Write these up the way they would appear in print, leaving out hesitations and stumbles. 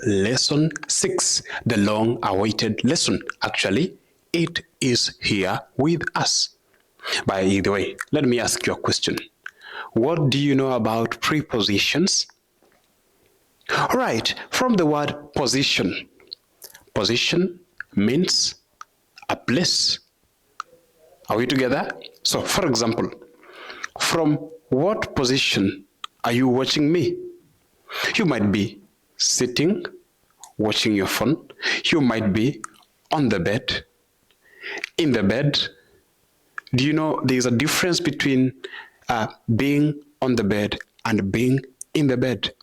lesson 6, the long-awaited lesson. Actually, it is here with us. By the way, let me ask you a question. What do you know about prepositions? All right, from the word position. Position means a place. Are we together? So, for example, from what position are you watching me? You might be sitting, watching your phone. You might be on the bed, in the bed. Do you know there's a difference between being on the bed and being in the bed?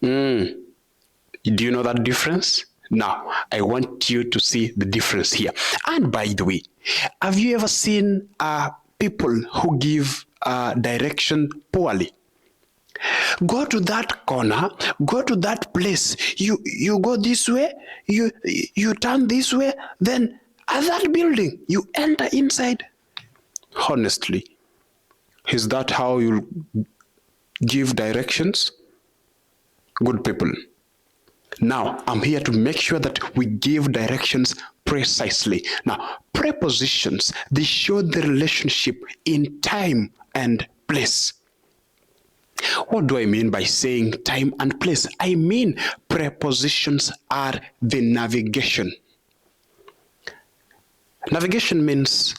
Do you know that difference? Now, I want you to see the difference here. And by the way, have you ever seen people who give direction poorly? Go to that corner, go to that place. You go this way, you turn this way, then at that building, you enter inside. Honestly, is that how you give directions? Good people. Now, I'm here to make sure that we give directions precisely. Now, prepositions, they show the relationship in time and place. What do I mean by saying time and place? I mean prepositions are the navigation. Navigation means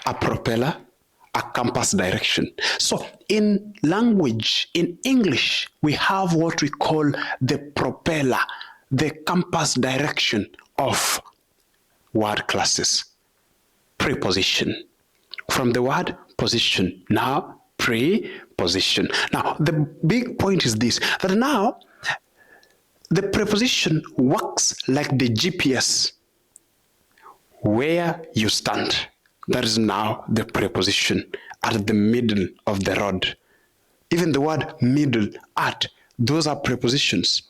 a propeller, a compass direction. So in language, in English, we have what we call the propeller, the compass direction of word classes. Preposition. From the word position. Now, preposition. Now, the big point is this, that now the preposition works like the GPS. Where you stand, that is now the preposition at the middle of the road. Even the word middle, at, those are prepositions.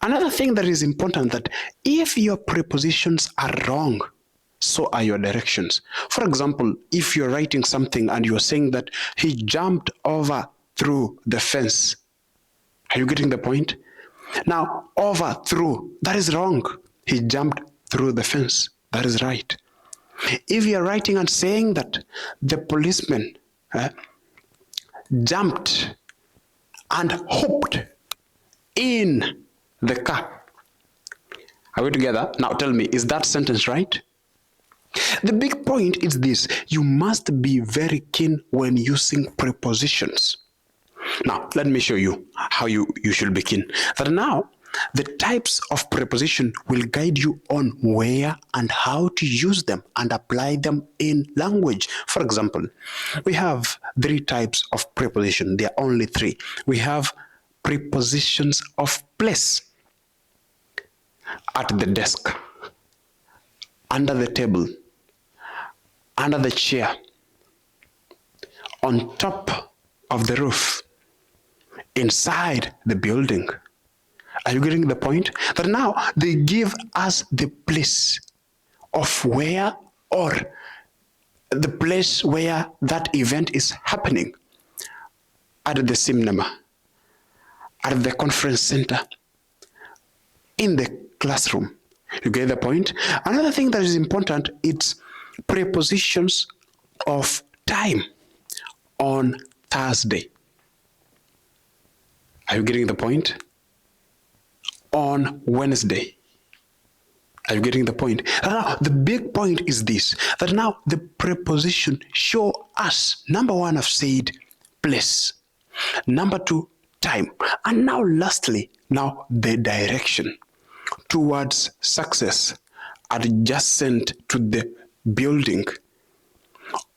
Another thing that is important, that if your prepositions are wrong, so are your directions. For example, if you're writing something and you're saying that he jumped over through the fence, are you getting the point? Now, over, through, that is wrong. He jumped through the fence. That is right. If you're writing and saying that the policeman jumped and hopped in the car, are we together? Now tell me, is that sentence right? The big point is this: you must be very keen when using prepositions. Now, let me show you how you should be keen. That now, the types of preposition will guide you on where and how to use them and apply them in language. For example, we have 3 types of preposition. There are only 3. We have prepositions of place. At the desk, under the table, under the chair, on top of the roof, inside the building. Are you getting the point? That now they give us the place of where, or the place where that event is happening. At the cinema, at the conference center, in the classroom. You get the point? Another thing that is important, it's prepositions of time. On Thursday. Are you getting the point? On Wednesday. Are you getting the point? Now, the big point is this, that now the preposition show us, number 1, I've said place. Number 2, time. And now lastly, now the direction towards success, adjacent to the building,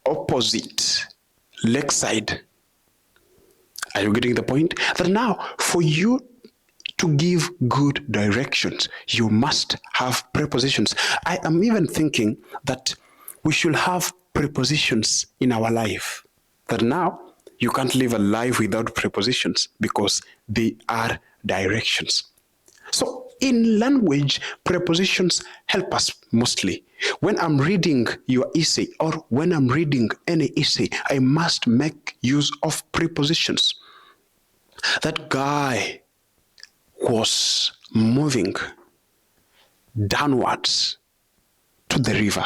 opposite, lakeside. Are you getting the point? That now, for you to give good directions, you must have prepositions. I am even thinking that we should have prepositions in our life. That now, you can't live a life without prepositions because they are directions. So, in language, prepositions help us mostly. When I'm reading your essay or when I'm reading any essay, I must make use of prepositions. That guy was moving downwards to the river.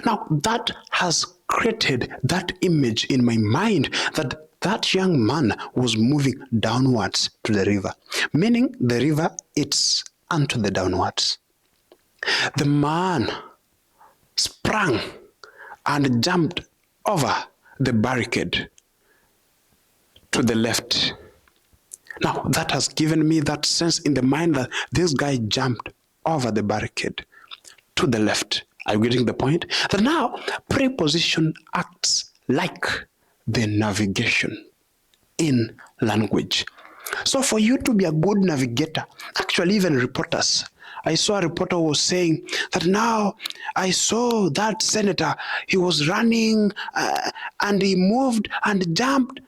Now, that has created that image in my mind that that young man was moving downwards to the river, meaning the river, it's unto the downwards. The man sprang and jumped over the barricade to the left. Now, that has given me that sense in the mind that this guy jumped over the barricade to the left. Are you getting the point? That now, preposition acts like the navigation in language. So for you to be a good navigator, actually even reporters, I saw a reporter who was saying that now I saw that senator, he was running and he moved and jumped.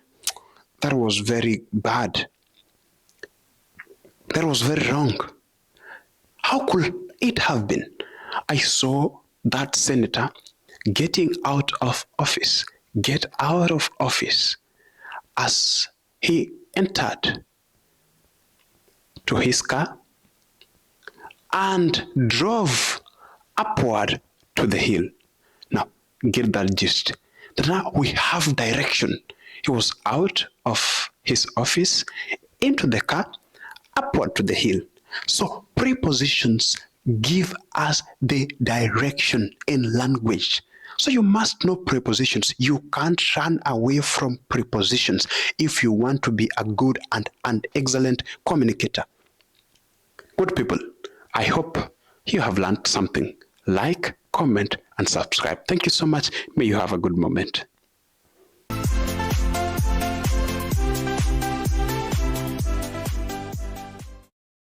That was very bad. That was very wrong. How could it have been? I saw that senator getting out of office, get out of office as he entered to his car and drove upward to the hill. Now, get that gist. That now we have direction. He was out of his office, into the car, upward to the hill. So prepositions give us the direction in language. So you must know prepositions. You can't run away from prepositions if you want to be a good and an excellent communicator. Good people, I hope you have learned something. Like, comment, and subscribe. Thank you so much. May you have a good moment.